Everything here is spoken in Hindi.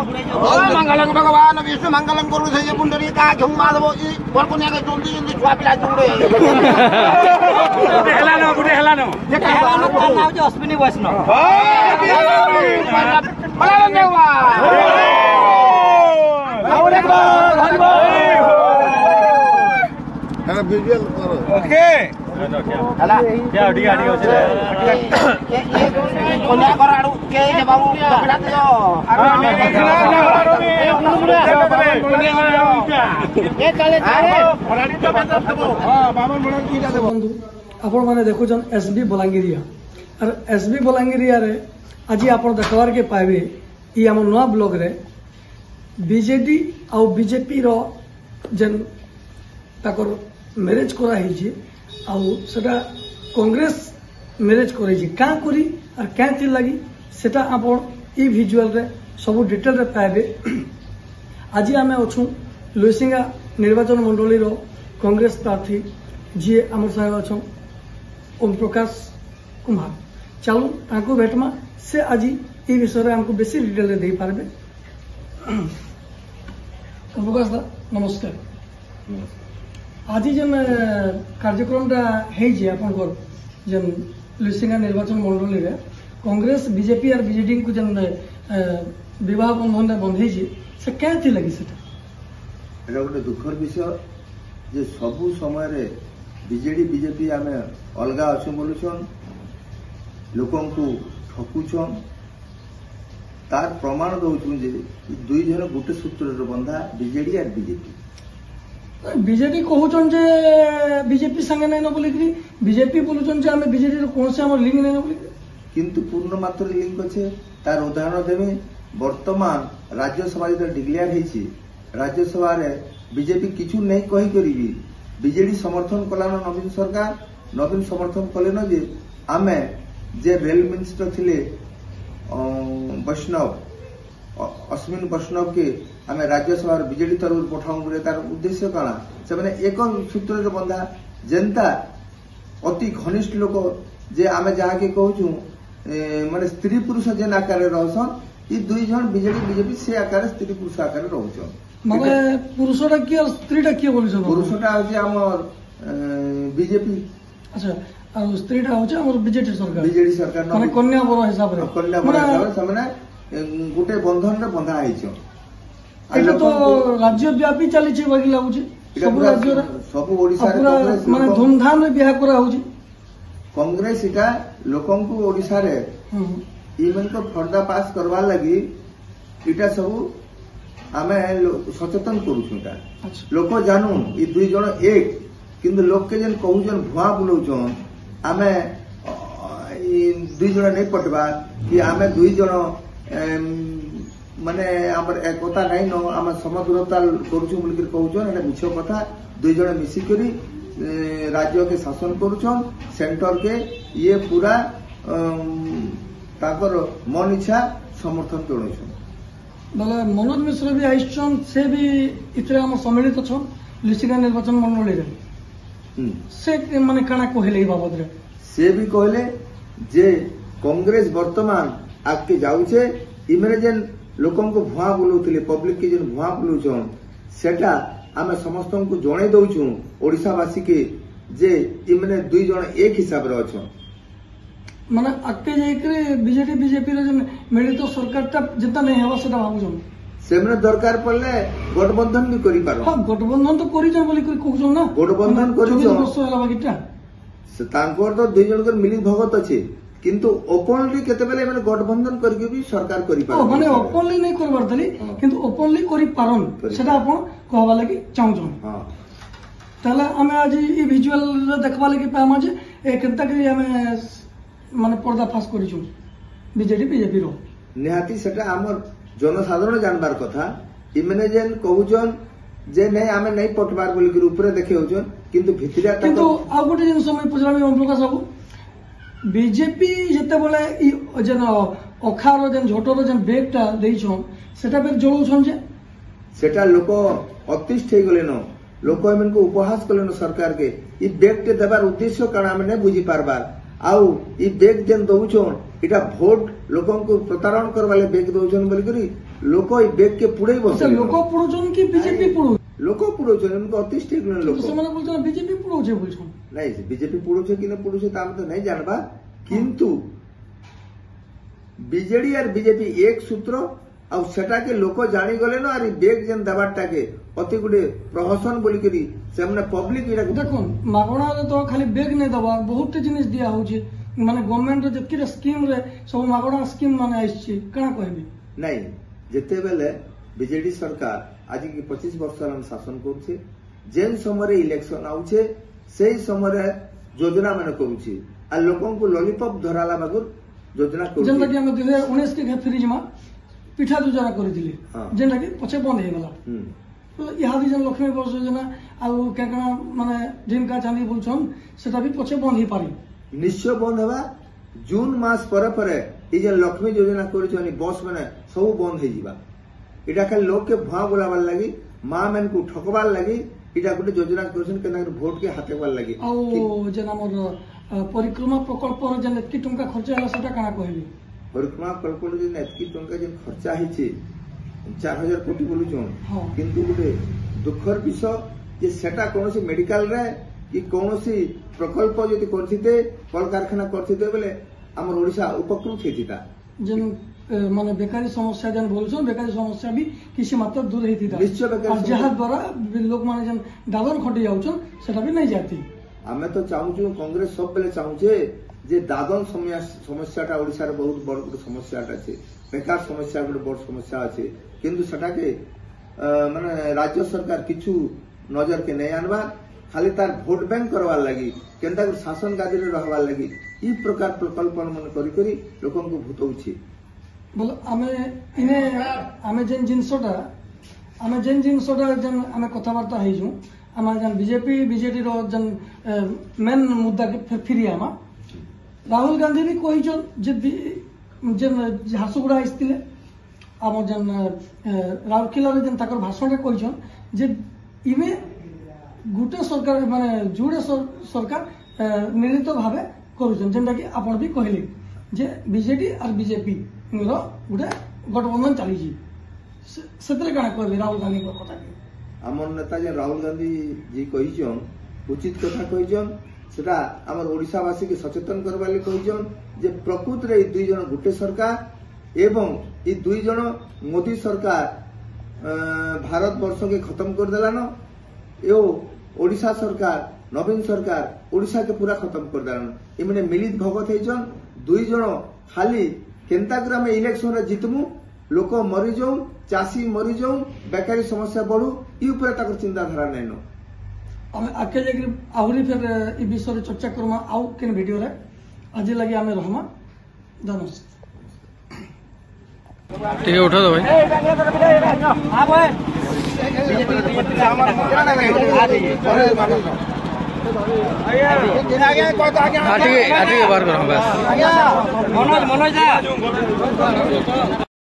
मंगलम भगवान विष्णु मंगलम करू से पुंडरी का झुम माधव ई बरकुनिया के जल्दी जल्दी छुआ पिला जुड़े हेला न गुडे हेला न ये हेला न का नाम जे अश्विनी वैष्णव मला नेवा और एक बार है विजुअल करो ओके हला क्या अडी अडी होचे ये कोन्या कराडू के जे बाबू पकड़ा दियो ये चले फराडी तो बंद देबो हां बामन बड़ा कीटा देबो बंधु आपण माने देखो जन एसबी बलांगीरिया और एसबी बलांगीरिया रे आज आपण देखवार के पाबे ई हम नवा ब्लॉग रे बीजेडी और बीजेपी रो जन ताकर मैरेज करा हिजे आउ सेटा कांग्रेस मैरेज करे क्या करी और क्या थी लगी सेटा आपण ई विजुअल रे सब डिटेल रे पाबे आज आम अच्छू लुइसिंगा निर्वाचन मंडली रो कांग्रेस प्रार्थी जी आम साथ अच्छा ओम प्रकाश कुमार चलू ताको भेटमा से आज ई विषय हमको बेसी डिटेल रे दे पारबे ओम प्रकाश दा नमस्कार आज जन कार्यक्रम जन लुइसिंगा निर्वाचन मंडली रे कांग्रेस बीजेपी और बीजेडी को जन विवाह बंधन बंधे से क्या थी लगी सेटा एटा गोटे दुखर विषय जे सबु समय रे बीजेडी बीजेपी आम अलगा अच्छे बोलुछन लोकन को ठकुछन तार प्रमाण दउछन जे दुई जन गोटे सूत्र बंधा बीजेडी और बीजेपी बीजेडी कहूचन जे बीजेपी संगे नहीं न बोली बीजेपी बोलुचन जे हमें बीजेडी रो कौन से हमर लिंक नहीं न बोली किंतु पूर्ण मात्र लिंक अच्छे तार उदाहरण देवे वर्तमान राज्यसभा जो डिक्लेयर होती राज्यसभा रे बीजेपी किछु नहीं कही करी बीजेडी समर्थन कलान नवीन सरकार नवीन समर्थन कले न जे आमे जे रेल मिनिस्टर थिले वैष्णव अश्विन वैष्णव के आम राज्यसभा बीजेडी तरफ पठाऊ बोले तार उद्देश्य कण से मैंने एक सूत्र बंधा जेनता अति घनिष्ठ लोक जे आम जहाँ के कहूँ माने स्त्री पुरुष जेन आकार रहसन ये दुई जन बीजेडी बीजेपी से आकार स्त्री पुरुष आकार रहसन माने पुरुषटा किए और स्त्रीटा किए बोलिसन पुरुषटा होचे हमर बीजेपी अच्छा और स्त्रीटा होचे हमर बीजेडी सरकार माने कन्या बर हिसाब रे कन्या बर हिसाब से माने गोटे बंधन रे बंधा आइछ एटा तो राज्य व्यापी चली छै बाकी लागुछि सब राज्य रे सब ओडिसा रे माने धूमधाम रे बियाह करा होछि कांग्रेस इटा लोकन को ओडिसा रे इवन को फर्दा पास करवा लगी इटा सब आमे सचेतन करूछुटा लोक जानू ई दुई जण एक किंतु लोक के जन कहूजन भुआ बुलौछन आमे ई दुई जण नहीं पटवा कि आमे दुई जण माने आमर एकता नहीं न आम समदूरता करूछु बोल के कहूछन एटा मिछ कथा दुई जण मिसी करी राज्य के शासन करूछन सेंटर के ये पूरा ताकर मन इच्छा समर्थन करूछन बोले मनोज मिश्र भी आइछन से भी इतरे हम सम्मिलित छन लुइसिंगा निर्वाचन मंडली रे से माने काना कहले ई बाबद रे से भी कहले जे कांग्रेस वर्तमान आगे जाउछे इमरे जेन लोकन को भुआ बुलौथिले पब्लिक के जेन भुआ बुलौछन सेटा आमे समस्त को जणे दउछु ओडिसावासी के जे इमने दुई जण एक हिसाब रे अछन माने आके जाई के बीजेडी बीजेपी रे जेन मिलित सरकारटा जितना नहीं हेबा सेटा भाबुछन सेमने दरकार पड़ले गठबंधन भी करि पारो हां गठबंधन तो करि जा बोली कहउछन ना गठबंधन करि 24 वर्ष होला बाकीटा से तांकर तो दुई जण कर मिलित भगत अछि किंतु ओपनली केतेबेले माने गठबंधन करके भी सरकार करि पारो माने ओपनली नहीं करबार तली किंतु ओपनली करि पारन सेटा आपण कहबा लागि चाहूछन हां ताला हमें आज ई विजुअल देखबा लागि पामा जे ए केनता के हमें माने पर्दाफाश करिछु बीजेडी बीजेपी रो निहाती सेटा हमर जनसाधारण जानबार कथा इमने जेन कहूछन जे नहीं आमे नहीं पटबार बोली के ऊपर देखे होछन किंतु भितरिया किंतु आ गोटे जिन समय पजरामी ओम प्रकाश बाबू बीजेपी जते बोले ई जेन अखार जेन झोटर जेन बेगटा देइछन सेटा बेग जळौछन जे सेटा लोक अतिष्ठ हे गले न लोक एमन को उपहास कले न सरकार के ई बेगटे देबार उद्देश्य काना हम नहीं बुझी पारबार आउ ई बेग जेन दउछन इटा भोट लोकन को प्रतारण करवाले बेग दउछन बोली करी लोक बेग के पुड़े बस लोक पुड़ुछन कि बीजेपी पुड़ु लोक पुड़ौछन उनको अति स्ट्रिक्ट लोक ସେମାନେ बोलछन बीजेपी पुड़ौछे बोलछन नहीं बीजेपी पुड़ौछे कि न पुड़ौछे ता हम तो नहीं जानबा किंतु बीजेडी और बीजेपी एक सूत्र आ सेटा के लोक जानी गले न आरी बेग जन दबाटा के अति गुडे प्रहसन बोली करी सेमने पब्लिक इरा देखुन मागणा रे तो खाली बेग नै दबा बहुत जिनिस दिया होची माने गवर्नमेंट रे जति स्कीम रे सब मागणा स्कीम माने आइछि कना कहबी नहीं जेते बेले बीजेडी सरकार आज की 25 वर्ष हम शासन करूछे जेन समय इलेक्शन आउछे सेही समय योजना माने करूछे आ लोकन को लॉलीपॉप धराला बागुर योजना करूछे जेंता कि हम 2019 के फ्रीज में पिठा योजना करिथिले जेंता कि पछे बंद हे गला तो यहाँ भी जन लक्ष्मी बस योजना आ केकना माने ढिमका चांदी बोलछन सेटा भी पछे बंद हे पारी निश्चय बंद हेबा जून मास परे ई जे लक्ष्मी योजना करिछनी बस माने सब बंद हे जिबा इटा खाली लोग के भुआ बोलाबार लगी माँ मैन को ठकबार लगी इटा गोटे योजना करिछन केना वोट के हातेबार लगी आ जेन हमर परिक्रमा प्रकल्प रे जेन एतकी टंका खर्च होला सेटा कना कहबी परिक्रमा प्रकल्प रे जेन एतकी टंका जेन खर्चा हिचे 4000 कोटी बोलुछन किंतु गोटे दुखर विषय जे सेटा कोनोसी मेडिकल रे कि कोनोसी प्रकल्प जति करथिते कल कारखाना करथिते बेले हमर ओडिसा उपकृत हेतिता जेन माने बेकारी समस्या जन बोलछन बेकारी समस्या भी किसी मात्रा दूर हेतिता निश्चय बेकारी जहा द्वारा लोग माने जन दादन खटी जाउछन सेटा भी नहीं जाती आमे तो चाहूछु कांग्रेस सब बेले चाहूछे जे दादन समस्याटा ओडिसा रे बहुत बड़ समस्याटा अछि बेकार समस्या गोटे बड़ समस्या अछि किंतु सेटा के माने राज्य सरकार किछु नजर के नहीं आनबा खाली तार भोट बैंक करवार लगी केनता शासन गादी रे रहवार लगी ई प्रकार प्रकल्प मन करी करी लोकन को भूतौछि बोल आमे जेन जिनसोटा जेन आमे कथाबार्ता हेजु आम जेन बीजेपी बीजेडी रो जेन मेन मुद्दा के फिरी आमा राहुल गांधी भी कहिछन जे जेन झारसुगुड़ा आइथिले आम जेन राउरकेला रे जेन ताकर भाषण रे कहिछन जे इमे गुटे सरकार माने जुड़े सरकार मिलित भावे करुछन जेनटा कि आपण भी कहले जे बीजेडी और बीजेपी रो गुटे गठबंधन चली से कहबे राहुल गांधी कथा आमर नेता जे राहुल गांधी जी कहिछन उचित कथा कहिछन सेटा आमर ओडिसावासी के सचेतन करबा ले कहिछन जे प्रकृत रे दुई जन गुटे सरकार एवं ई दुई जन मोदी सरकार भारत वर्ष के खत्म कर देलान यो ओडिसा सरकार नवीन सरकार ओडिसा के पूरा खत्म कर देलान इमने मिलित भगत हेछन दुई जन खाली केंताग्राम इलेक्शन रे जितमु लोक मरी जाऊ चाषी मरी जाऊ बेकारी समस्या बढ़ू ई ऊपर ताकर चिंताधारा नहीं नो आमे आके जे आहुरी फिर ई विषय रे चर्चा करमा आउ केन वीडियो रे आज लगी आमे रहमा नमस्कार ठीक है उठा दो भाई हां भाई ठीक है बाहर करो बस मनोज